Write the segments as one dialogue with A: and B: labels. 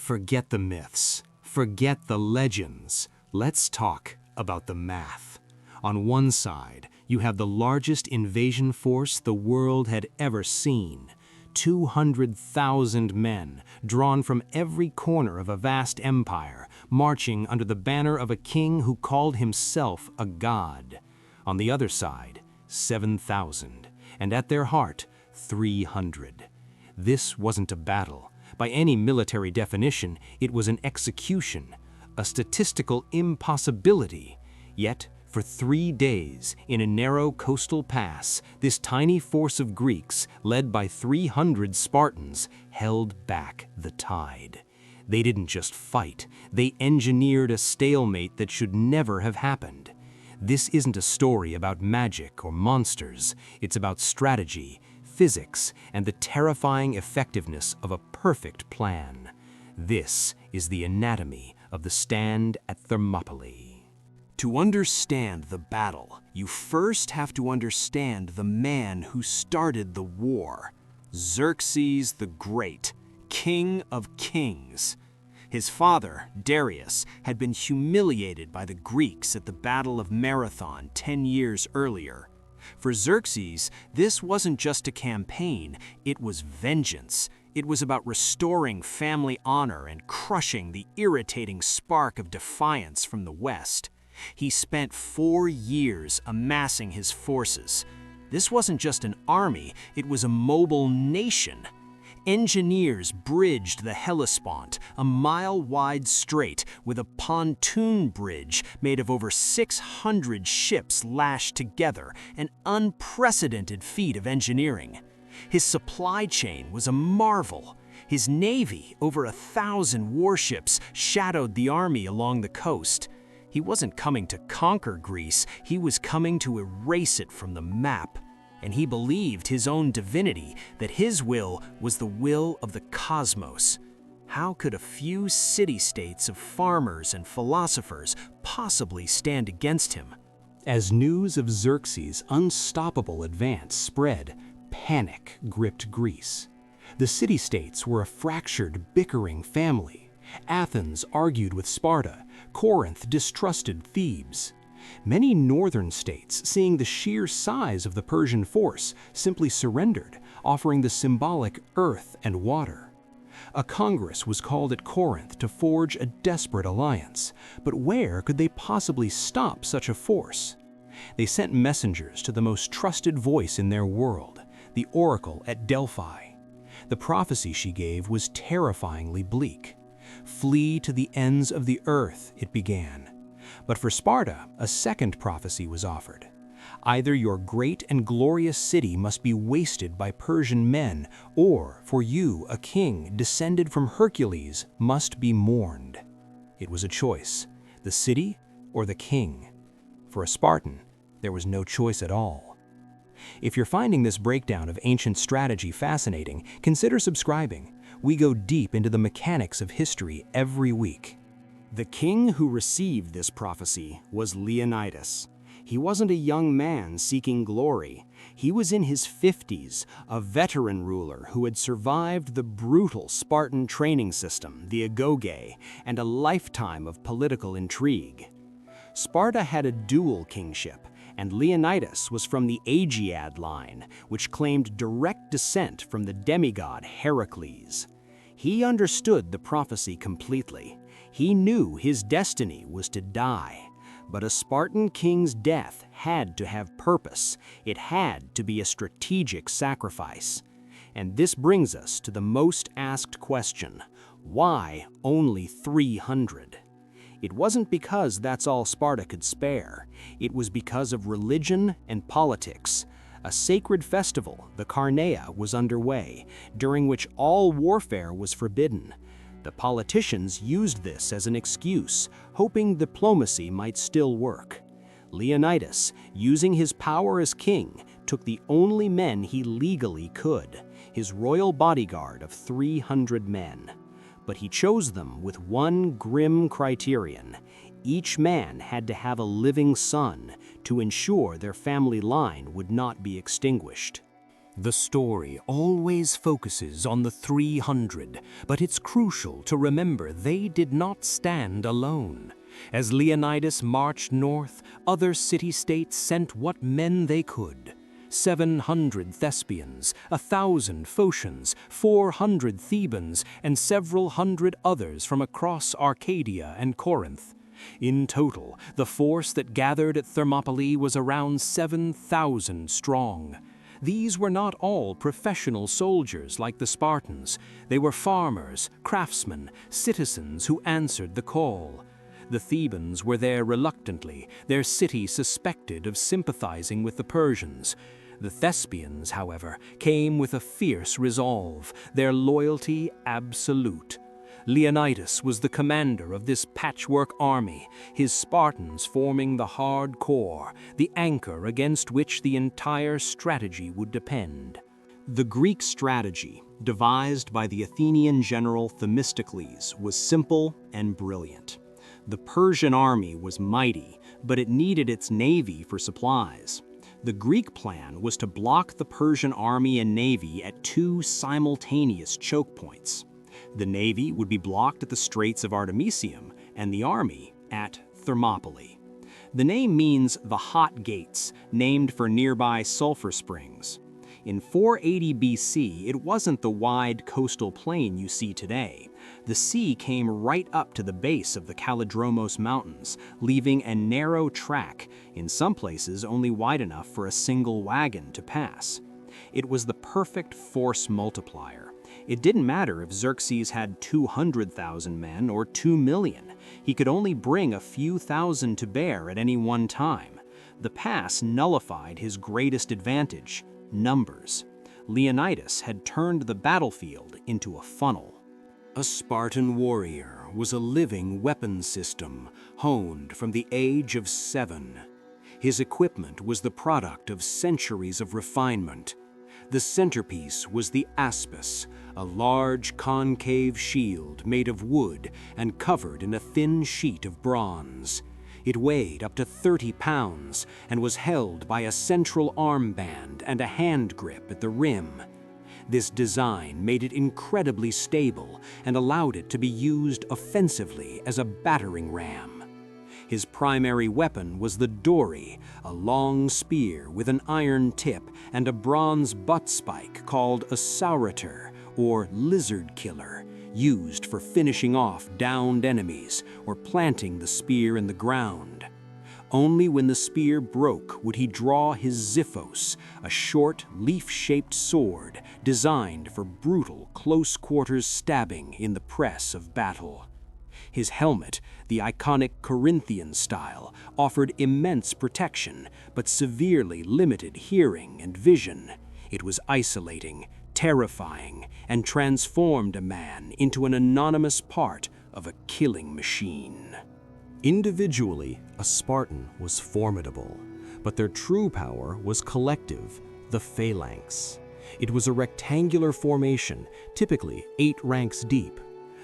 A: Forget the myths, forget the legends. Let's talk about the math. On one side, you have the largest invasion force the world had ever seen. 200,000 men, drawn from every corner of a vast empire, marching under the banner of a king who called himself a god. On the other side, 7,000, and at their heart, 300. This wasn't a battle. By any military definition, it was an execution, a statistical impossibility. Yet, for 3 days, in a narrow coastal pass, this tiny force of Greeks, led by 300 Spartans, held back the tide. They didn't just fight, they engineered a stalemate that should never have happened. This isn't a story about magic or monsters, it's about strategy, physics, and the terrifying effectiveness of a perfect plan. This is the anatomy of the stand at Thermopylae. To understand the battle, you first have to understand the man who started the war, Xerxes the Great, King of Kings. His father, Darius, had been humiliated by the Greeks at the Battle of Marathon 10 years earlier. For Xerxes, this wasn't just a campaign, it was vengeance. It was about restoring family honor and crushing the irritating spark of defiance from the West. He spent 4 years amassing his forces. This wasn't just an army, it was a mobile nation. Engineers bridged the Hellespont, a mile-wide strait with a pontoon bridge made of over 600 ships lashed together, an unprecedented feat of engineering. His supply chain was a marvel. His navy, over 1,000 warships, shadowed the army along the coast. He wasn't coming to conquer Greece, he was coming to erase it from the map. And he believed his own divinity, that his will was the will of the cosmos. How could a few city-states of farmers and philosophers possibly stand against him?
B: As news of Xerxes' unstoppable advance spread, panic gripped Greece. The city-states were a fractured, bickering family. Athens argued with Sparta, Corinth distrusted Thebes. Many northern states, seeing the sheer size of the Persian force, simply surrendered, offering the symbolic earth and water. A congress was called at Corinth to forge a desperate alliance, but where could they possibly stop such a force? They sent messengers to the most trusted voice in their world, the oracle at Delphi. The prophecy she gave was terrifyingly bleak. "Flee to the ends of the earth," it began. But for Sparta, a second prophecy was offered. Either your great and glorious city must be wasted by Persian men, or for you, a king descended from Hercules, must be mourned. It was a choice, the city or the king. For a Spartan, there was no choice at all. If you're finding this breakdown of ancient strategy fascinating, consider subscribing. We go deep into the mechanics of history every week.
A: The king who received this prophecy was Leonidas. He wasn't a young man seeking glory. He was in his 50s, a veteran ruler who had survived the brutal Spartan training system, the agoge, and a lifetime of political intrigue. Sparta had a dual kingship, and Leonidas was from the Aegead line, which claimed direct descent from the demigod Heracles. He understood the prophecy completely. He knew his destiny was to die. But a Spartan king's death had to have purpose. It had to be a strategic sacrifice. And this brings us to the most asked question: why only 300? It wasn't because that's all Sparta could spare. It was because of religion and politics. A sacred festival, the Carneia, was underway, during which all warfare was forbidden. The politicians used this as an excuse, hoping diplomacy might still work. Leonidas, using his power as king, took the only men he legally could, his royal bodyguard of 300 men. But he chose them with one grim criterion. Each man had to have a living son to ensure their family line would not be extinguished.
B: The story always focuses on the 300, but it's crucial to remember they did not stand alone. As Leonidas marched north, other city-states sent what men they could. 700 Thespians, 1,000 Phocians, 400 Thebans, and several hundred others from across Arcadia and Corinth. In total, the force that gathered at Thermopylae was around 7,000 strong. These were not all professional soldiers like the Spartans. They were farmers, craftsmen, citizens who answered the call. The Thebans were there reluctantly, their city suspected of sympathizing with the Persians. The Thespians, however, came with a fierce resolve, their loyalty absolute. Leonidas was the commander of this patchwork army, his Spartans forming the hard core, the anchor against which the entire strategy would depend.
A: The Greek strategy, devised by the Athenian general Themistocles, was simple and brilliant. The Persian army was mighty, but it needed its navy for supplies. The Greek plan was to block the Persian army and navy at two simultaneous choke points. The navy would be blocked at the Straits of Artemisium and the army at Thermopylae. The name means the hot gates, named for nearby sulfur springs. In 480 BC, it wasn't the wide coastal plain you see today. The sea came right up to the base of the Kallidromos Mountains, leaving a narrow track, in some places only wide enough for a single wagon to pass. It was the perfect force multiplier. It didn't matter if Xerxes had 200,000 men or 2 million. He could only bring a few thousand to bear at any one time. The pass nullified his greatest advantage: numbers. Leonidas had turned the battlefield into a funnel.
B: A Spartan warrior was a living weapon system, honed from the age of 7. His equipment was the product of centuries of refinement. The centerpiece was the aspis, a large concave shield made of wood and covered in a thin sheet of bronze. It weighed up to 30 pounds and was held by a central armband and a hand grip at the rim. This design made it incredibly stable and allowed it to be used offensively as a battering ram. His primary weapon was the dory, a long spear with an iron tip and a bronze butt spike called a saurator, or lizard killer, used for finishing off downed enemies or planting the spear in the ground. Only when the spear broke would he draw his xiphos, a short, leaf-shaped sword designed for brutal close-quarters stabbing in the press of battle. His helmet, the iconic Corinthian style, offered immense protection, but severely limited hearing and vision. It was isolating, terrifying, and transformed a man into an anonymous part of a killing machine.
A: Individually, a Spartan was formidable, but their true power was collective, the phalanx. It was a rectangular formation, typically 8 ranks deep.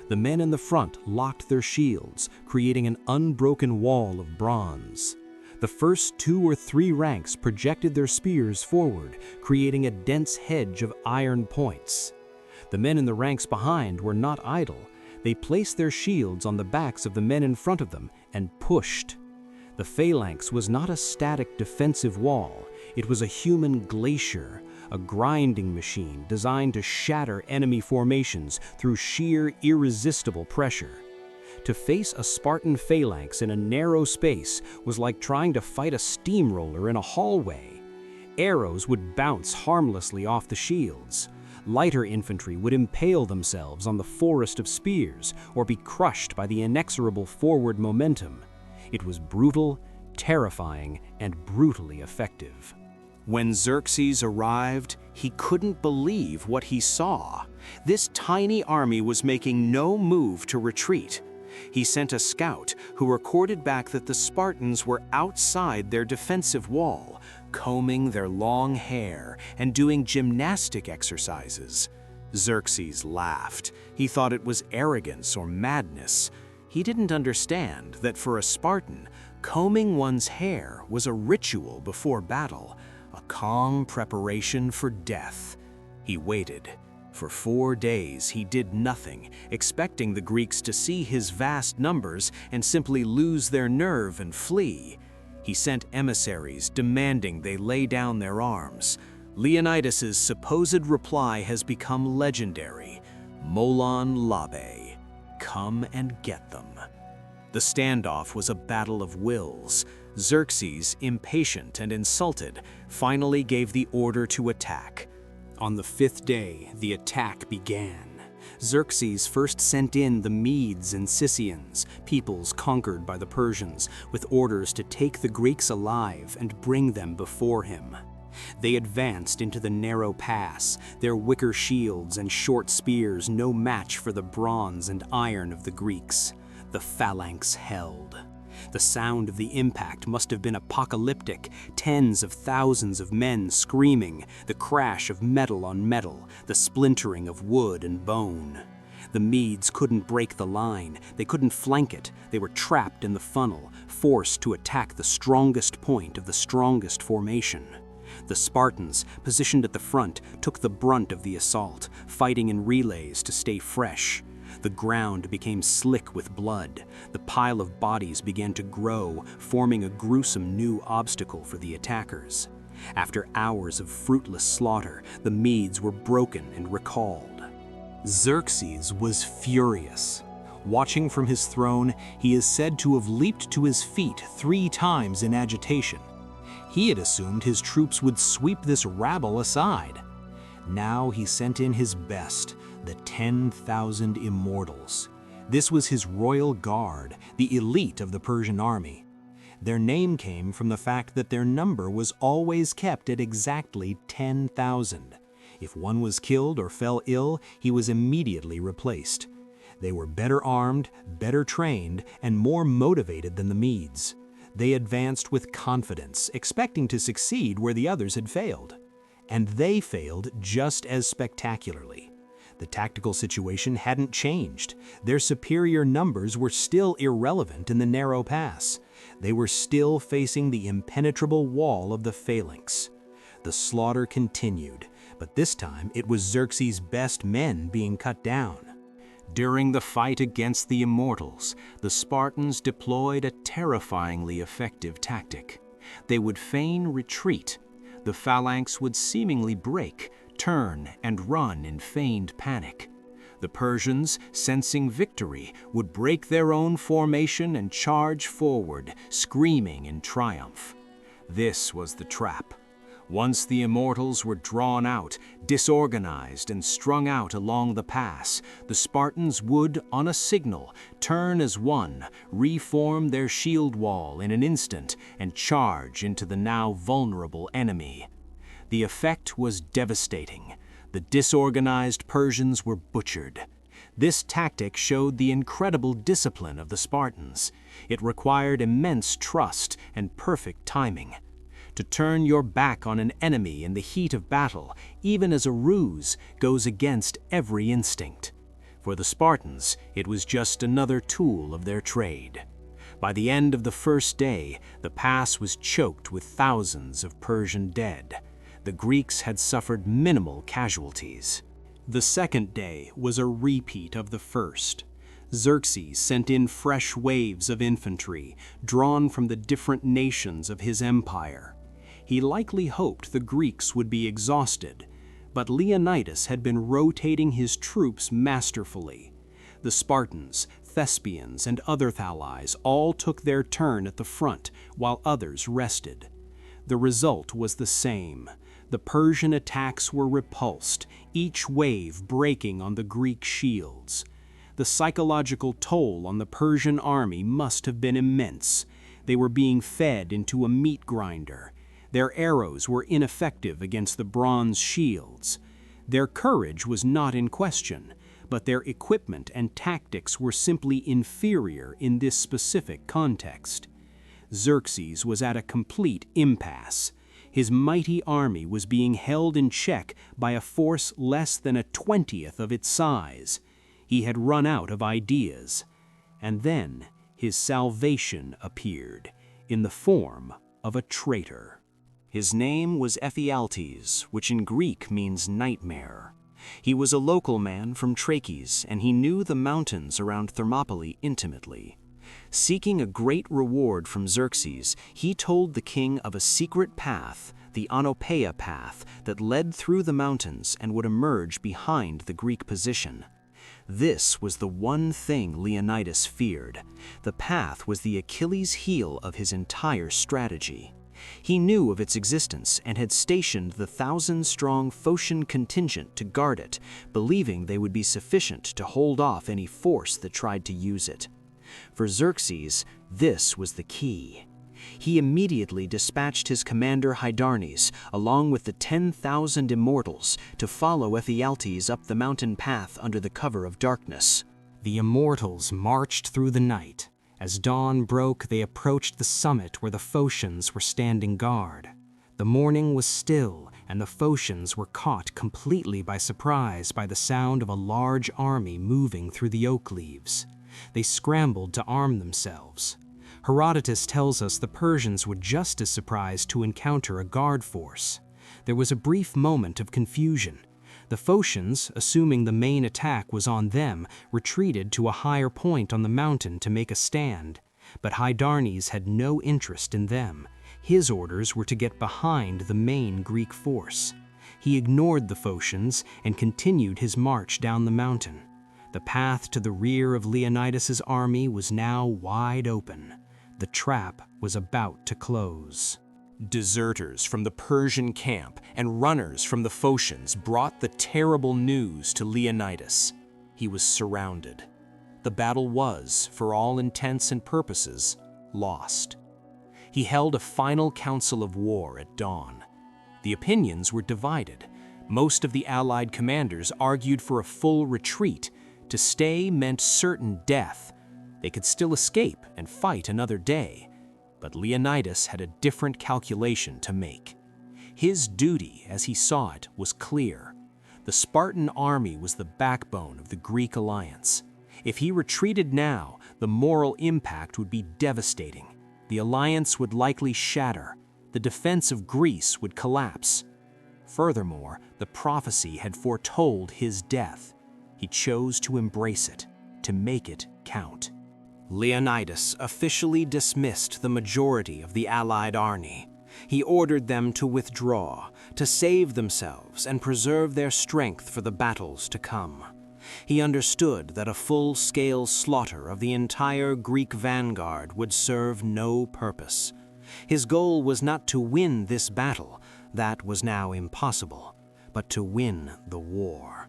A: The men in the front locked their shields, creating an unbroken wall of bronze. The first 2 or 3 ranks projected their spears forward, creating a dense hedge of iron points. The men in the ranks behind were not idle. They placed their shields on the backs of the men in front of them and pushed. The phalanx was not a static defensive wall. It was a human glacier, a grinding machine designed to shatter enemy formations through sheer, irresistible pressure. To face a Spartan phalanx in a narrow space was like trying to fight a steamroller in a hallway. Arrows would bounce harmlessly off the shields. Lighter infantry would impale themselves on the forest of spears or be crushed by the inexorable forward momentum. It was brutal, terrifying, and brutally effective. When Xerxes arrived, he couldn't believe what he saw. This tiny army was making no move to retreat. He sent a scout who recorded back that the Spartans were outside their defensive wall, combing their long hair and doing gymnastic exercises. Xerxes laughed. He thought it was arrogance or madness. He didn't understand that for a Spartan, combing one's hair was a ritual before battle, a calm preparation for death. He waited. For 4 days he did nothing, expecting the Greeks to see his vast numbers and simply lose their nerve and flee. He sent emissaries demanding they lay down their arms. Leonidas's supposed reply has become legendary: "Molon labe," come and get them. The standoff was a battle of wills. Xerxes, impatient and insulted, finally gave the order to attack. On the 5th day, the attack began. Xerxes first sent in the Medes and Scythians, peoples conquered by the Persians, with orders to take the Greeks alive and bring them before him. They advanced into the narrow pass, their wicker shields and short spears no match for the bronze and iron of the Greeks. The phalanx held. The sound of the impact must have been apocalyptic, tens of thousands of men screaming, the crash of metal on metal, the splintering of wood and bone. The Medes couldn't break the line, they couldn't flank it, they were trapped in the funnel, forced to attack the strongest point of the strongest formation. The Spartans, positioned at the front, took the brunt of the assault, fighting in relays to stay fresh. The ground became slick with blood. The pile of bodies began to grow, forming a gruesome new obstacle for the attackers. After hours of fruitless slaughter, the Medes were broken and recalled. Xerxes was furious. Watching from his throne, he is said to have leaped to his feet 3 times in agitation. He had assumed his troops would sweep this rabble aside. Now he sent in his best, the 10,000 immortals. This was his royal guard, the elite of the Persian army. Their name came from the fact that their number was always kept at exactly 10,000. If one was killed or fell ill, he was immediately replaced. They were better armed, better trained, and more motivated than the Medes. They advanced with confidence, expecting to succeed where the others had failed. And they failed just as spectacularly. The tactical situation hadn't changed. Their superior numbers were still irrelevant in the narrow pass. They were still facing the impenetrable wall of the phalanx. The slaughter continued, but this time it was Xerxes' best men being cut down. During the fight against the immortals, the Spartans deployed a terrifyingly effective tactic. They would feign retreat. The phalanx would seemingly break, turn, and run in feigned panic. The Persians, sensing victory, would break their own formation and charge forward, screaming in triumph. This was the trap. Once the immortals were drawn out, disorganized, and strung out along the pass, the Spartans would, on a signal, turn as one, reform their shield wall in an instant, and charge into the now vulnerable enemy. The effect was devastating. The disorganized Persians were butchered. This tactic showed the incredible discipline of the Spartans. It required immense trust and perfect timing. To turn your back on an enemy in the heat of battle, even as a ruse, goes against every instinct. For the Spartans, it was just another tool of their trade. By the end of the first day, the pass was choked with thousands of Persian dead. The Greeks had suffered minimal casualties. The second day was a repeat of the first. Xerxes sent in fresh waves of infantry, drawn from the different nations of his empire. He likely hoped the Greeks would be exhausted, but Leonidas had been rotating his troops masterfully. The Spartans, Thespians, and other allies all took their turn at the front, while others rested. The result was the same. The Persian attacks were repulsed, each wave breaking on the Greek shields. The psychological toll on the Persian army must have been immense. They were being fed into a meat grinder. Their arrows were ineffective against the bronze shields. Their courage was not in question, but their equipment and tactics were simply inferior in this specific context. Xerxes was at a complete impasse. His mighty army was being held in check by a force less than a 20th of its size. He had run out of ideas. And then his salvation appeared, in the form of a traitor.
B: His name was Ephialtes, which in Greek means nightmare. He was a local man from Trachis, and he knew the mountains around Thermopylae intimately. Seeking a great reward from Xerxes, he told the king of a secret path, the Onopeia path, that led through the mountains and would emerge behind the Greek position. This was the one thing Leonidas feared. The path was the Achilles heel of his entire strategy. He knew of its existence and had stationed the 1,000-strong Phocian contingent to guard it, believing they would be sufficient to hold off any force that tried to use it. For Xerxes, this was the key. He immediately dispatched his commander Hydarnes, along with the 10,000 immortals, to follow Ephialtes up the mountain path under the cover of darkness.
A: The immortals marched through the night. As dawn broke, they approached the summit where the Phocians were standing guard. The morning was still, and the Phocians were caught completely by surprise by the sound of a large army moving through the oak leaves. They scrambled to arm themselves. Herodotus tells us the Persians were just as surprised to encounter a guard force. There was a brief moment of confusion. The Phocians, assuming the main attack was on them, retreated to a higher point on the mountain to make a stand. But Hydarnes had no interest in them. His orders were to get behind the main Greek force. He ignored the Phocians and continued his march down the mountain. The path to the rear of Leonidas's army was now wide open. The trap was about to close. Deserters from the Persian camp and runners from the Phocians brought the terrible news to Leonidas. He was surrounded. The battle was, for all intents and purposes, lost. He held a final council of war at dawn. The opinions were divided. Most of the Allied commanders argued for a full retreat. To stay meant certain death. They could still escape and fight another day, but Leonidas had a different calculation to make. His duty, as he saw it, was clear. The Spartan army was the backbone of the Greek alliance. If he retreated now, the moral impact would be devastating. The alliance would likely shatter. The defense of Greece would collapse. Furthermore, the prophecy had foretold his death. He chose to embrace it, to make it count. Leonidas officially dismissed the majority of the Allied army. He ordered them to withdraw, to save themselves and preserve their strength for the battles to come. He understood that a full-scale slaughter of the entire Greek vanguard would serve no purpose. His goal was not to win this battle, that was now impossible, but to win the war.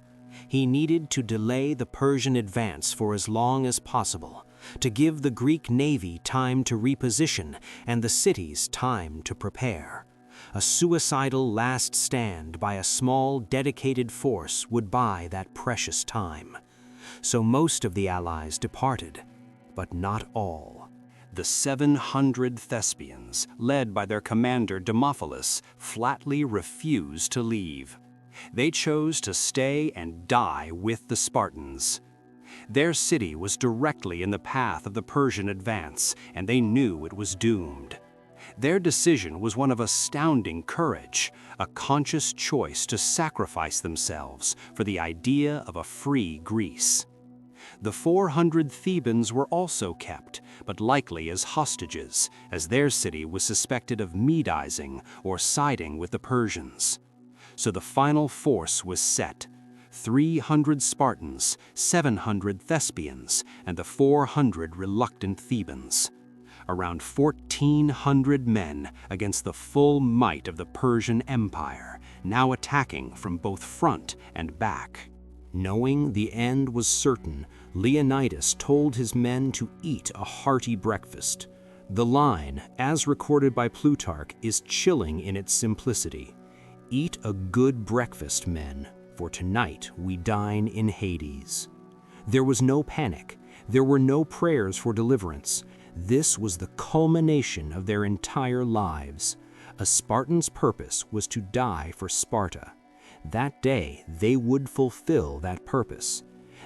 A: He needed to delay the Persian advance for as long as possible, to give the Greek navy time to reposition and the cities time to prepare. A suicidal last stand by a small, dedicated force would buy that precious time. So most of the allies departed, but not all. The 700 Thespians, led by their commander Demophilus, flatly refused to leave. They chose to stay and die with the Spartans. Their city was directly in the path of the Persian advance, and they knew it was doomed. Their decision was one of astounding courage, a conscious choice to sacrifice themselves for the idea of a free Greece. The 400 Thebans were also kept, but likely as hostages, as their city was suspected of Medizing or siding with the Persians. So the final force was set: 300 Spartans, 700 Thespians, and the 400 reluctant Thebans. Around 1,400 men against the full might of the Persian Empire, now attacking from both front and back. Knowing the end was certain, Leonidas told his men to eat a hearty breakfast. The line, as recorded by Plutarch, is chilling in its simplicity. Eat a good breakfast, men, for tonight we dine in Hades. There was no panic. There were no prayers for deliverance. This was the culmination of their entire lives. A Spartan's purpose was to die for Sparta. That day, they would fulfill that purpose.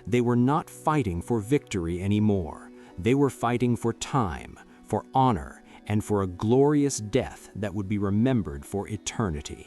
A: They were not fighting for victory anymore. They were fighting for time, for honor,
B: and for a glorious death that would be remembered for eternity.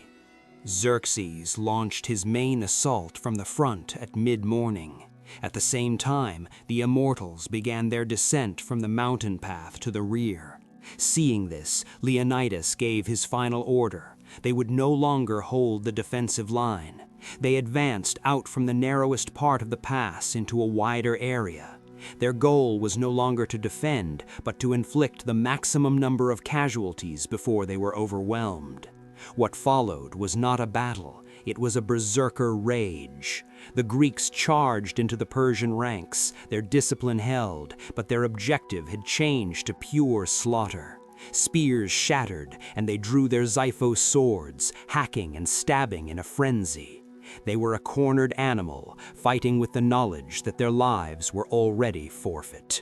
A: Xerxes launched his main assault from the front at mid-morning. At the same time, the immortals began their descent from the mountain path to the rear. Seeing this, Leonidas gave his final order. They would no longer hold the defensive line. They advanced out from the narrowest part of the pass into a wider area. Their goal was no longer to defend, but to inflict the maximum number of casualties before they were overwhelmed. What followed was not a battle, it was a berserker rage. The Greeks charged into the Persian ranks, their discipline held, but their objective had changed to pure slaughter. Spears shattered, and they drew their Xiphos swords, hacking and stabbing in a frenzy. They were a cornered animal, fighting with the knowledge that their lives were already forfeit.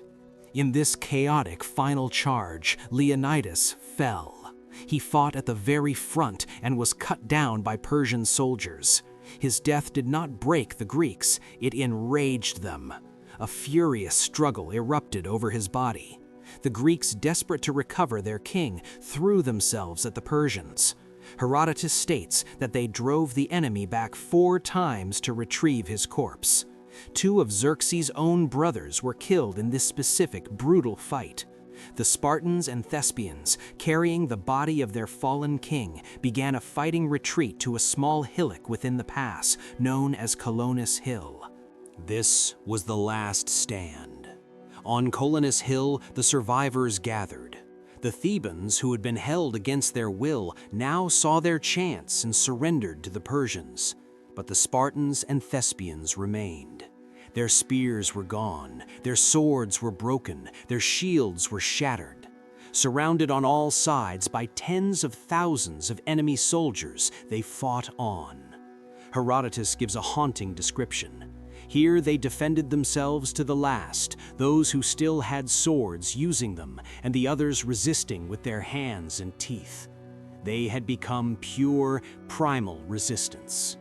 B: In this chaotic final charge, Leonidas fell. He fought at the very front and was cut down by Persian soldiers. His death did not break the Greeks, it enraged them. A furious struggle erupted over his body. The Greeks, desperate to recover their king, threw themselves at the Persians. Herodotus states that they drove the enemy back 4 times to retrieve his corpse. 2 of Xerxes' own brothers were killed in this specific brutal fight. The Spartans and Thespians, carrying the body of their fallen king, began a fighting retreat to a small hillock within the pass, known as Colonus Hill.
A: This was the last stand. On Colonus Hill, the survivors gathered. The Thebans, who had been held against their will, now saw their chance and surrendered to the Persians. But the Spartans and Thespians remained. Their spears were gone, their swords were broken, their shields were shattered. Surrounded on all sides by tens of thousands of enemy soldiers, they fought on. Herodotus gives a haunting description. Here they defended themselves to the last, those who still had swords using them, and the others resisting with their hands and teeth. They had become pure, primal resistance.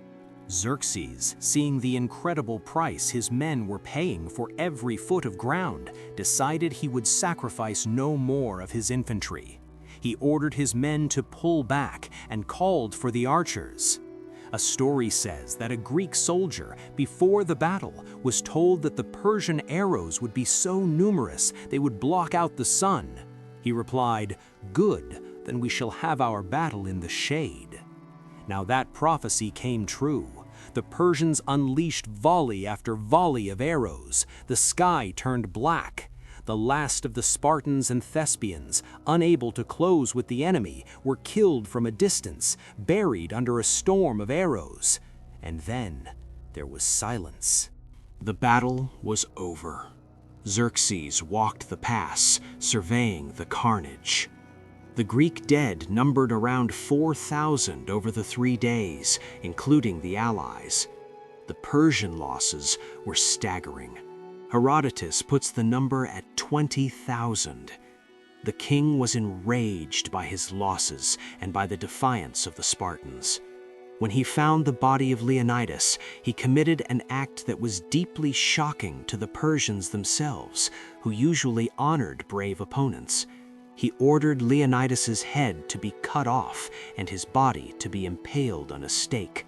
A: Xerxes, seeing the incredible price his men were paying for every foot of ground, decided he would sacrifice no more of his infantry. He ordered his men to pull back and called for the archers. A story says that a Greek soldier, before the battle, was told that the Persian arrows would be so numerous they would block out the sun. He replied, "Good, then we shall have our battle in the shade." Now that prophecy came true. The Persians unleashed volley after volley of arrows. The sky turned black. The last of the Spartans and Thespians, unable to close with the enemy, were killed from a distance, buried under a storm of arrows. And then there was silence. The battle was over. Xerxes walked the pass, surveying the carnage. The Greek dead numbered around 4,000 over the 3 days, including the allies. The Persian losses were staggering. Herodotus puts the number at 20,000. The king was enraged by his losses and by the defiance of the Spartans. When he found the body of Leonidas, he committed an act that was deeply shocking to the Persians themselves, who usually honored brave opponents. He ordered Leonidas's head to be cut off and his body to be impaled on a stake.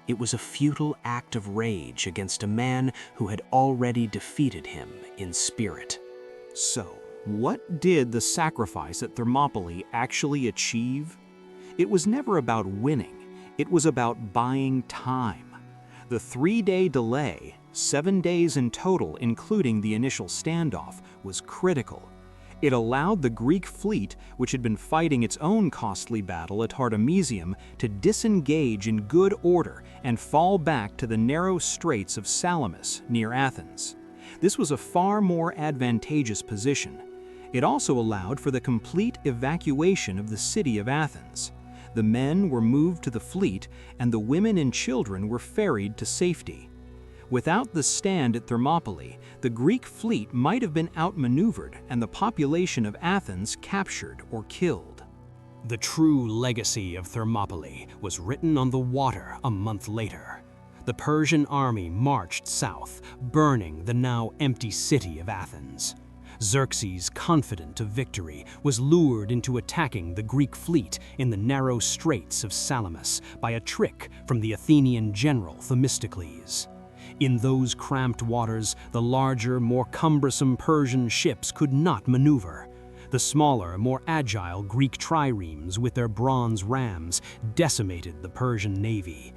A: It was a futile act of rage against a man who had already defeated him in spirit.
B: So, what did the sacrifice at Thermopylae actually achieve? It was never about winning, it was about buying time. The 3-day delay, 7 days in total including the initial standoff, was critical. It allowed the Greek fleet, which had been fighting its own costly battle at Artemisium, to disengage in good order and fall back to the narrow straits of Salamis near Athens. This was a far more advantageous position. It also allowed for the complete evacuation of the city of Athens. The men were moved to the fleet, and the women and children were ferried to safety. Without the stand at Thermopylae, the Greek fleet might have been outmaneuvered and the population of Athens captured or killed. The true legacy of Thermopylae was written on the water a month later. The Persian army marched south, burning the now empty city of Athens. Xerxes, confident of victory, was lured into attacking the Greek fleet in the narrow straits of Salamis by a trick from the Athenian general Themistocles. In those cramped waters, the larger, more cumbersome Persian ships could not maneuver. The smaller, more agile Greek triremes with their bronze rams decimated the Persian navy.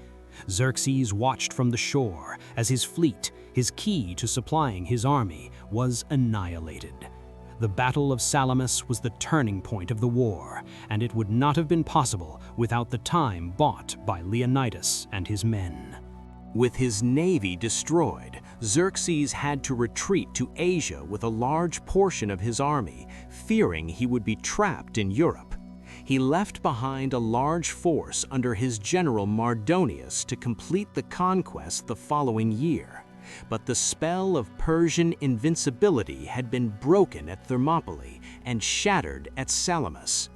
B: Xerxes watched from the shore as his fleet, his key to supplying his army, was annihilated. The Battle of Salamis was the turning point of the war, and it would not have been possible without the time bought by Leonidas and his men.
A: With his navy destroyed, Xerxes had to retreat to Asia with a large portion of his army, fearing he would be trapped in Europe. He left behind a large force under his general Mardonius to complete the conquest the following year. But the spell of Persian invincibility had been broken at Thermopylae and shattered at Salamis.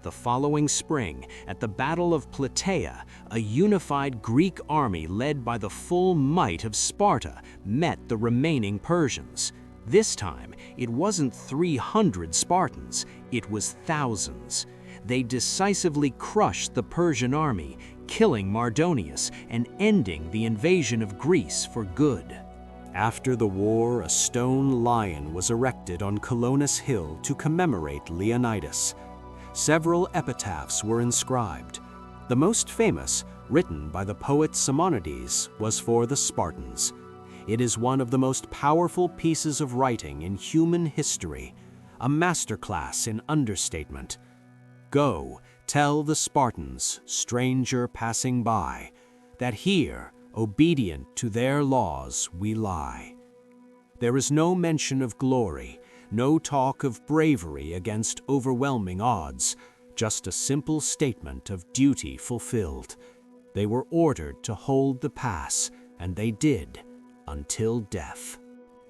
A: The following spring, at the Battle of Plataea, a unified Greek army led by the full might of Sparta met the remaining Persians. This time, it wasn't 300 Spartans, it was thousands. They decisively crushed the Persian army, killing Mardonius and ending the invasion of Greece for good. After the war, a stone lion was erected on Colonus Hill to commemorate Leonidas. Several epitaphs were inscribed. The most famous, written by the poet Simonides, was for the Spartans. It is one of the most powerful pieces of writing in human history, a masterclass in understatement. Go, tell the Spartans, stranger passing by, that here, obedient to their laws, we lie. There is no mention of glory, no talk of bravery against overwhelming odds, just a simple statement of duty fulfilled. They were ordered to hold the pass, and they did, until death.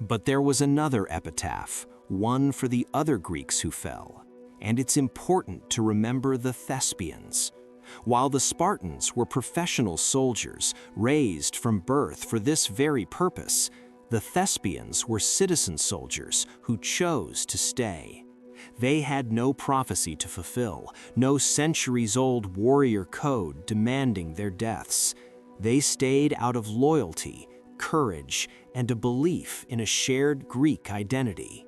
A: But there was another epitaph, one for the other Greeks who fell, and it's important to remember the Thespians. While the Spartans were professional soldiers raised from birth for this very purpose, the Thespians were citizen soldiers who chose to stay. They had no prophecy to fulfill, no centuries-old warrior code demanding their deaths. They stayed out of loyalty, courage, and a belief in a shared Greek identity.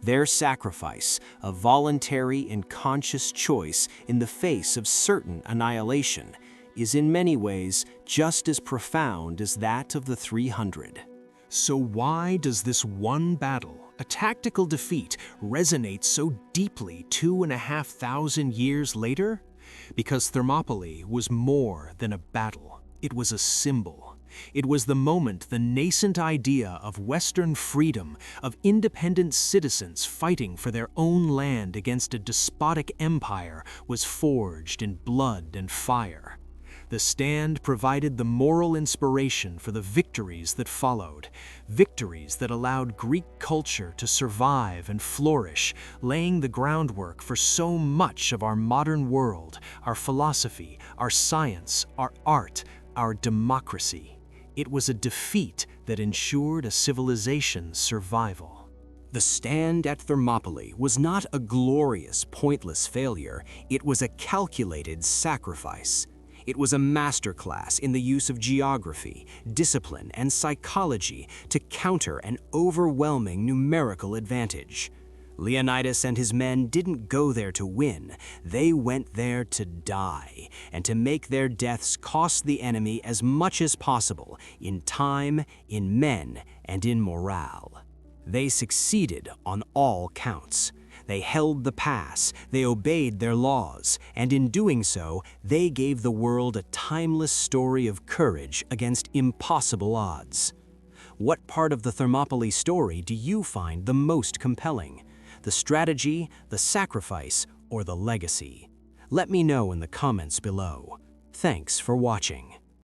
A: Their sacrifice, a voluntary and conscious choice in the face of certain annihilation, is in many ways just as profound as that of the 300. So why does this one battle, a tactical defeat, resonate so deeply 2,500 years later? Because Thermopylae was more than a battle. It was a symbol. It was the moment the nascent idea of Western freedom, of independent citizens fighting for their own land against a despotic empire, was forged in blood and fire. The stand provided the moral inspiration for the victories that followed, victories that allowed Greek culture to survive and flourish, laying the groundwork for so much of our modern world, our philosophy, our science, our art, our democracy. It was a defeat that ensured a civilization's survival. The stand at Thermopylae was not a glorious, pointless failure. It was a calculated sacrifice. It was a masterclass in the use of geography, discipline, and psychology to counter an overwhelming numerical advantage. Leonidas and his men didn't go there to win, they went there to die, and to make their deaths cost the enemy as much as possible in time, in men, and in morale. They succeeded on all counts. They held the pass, they obeyed their laws, and in doing so, they gave the world a timeless story of courage against impossible odds. What part of the Thermopylae story do you find the most compelling? The strategy, the sacrifice, or the legacy? Let me know in the comments below. Thanks for watching.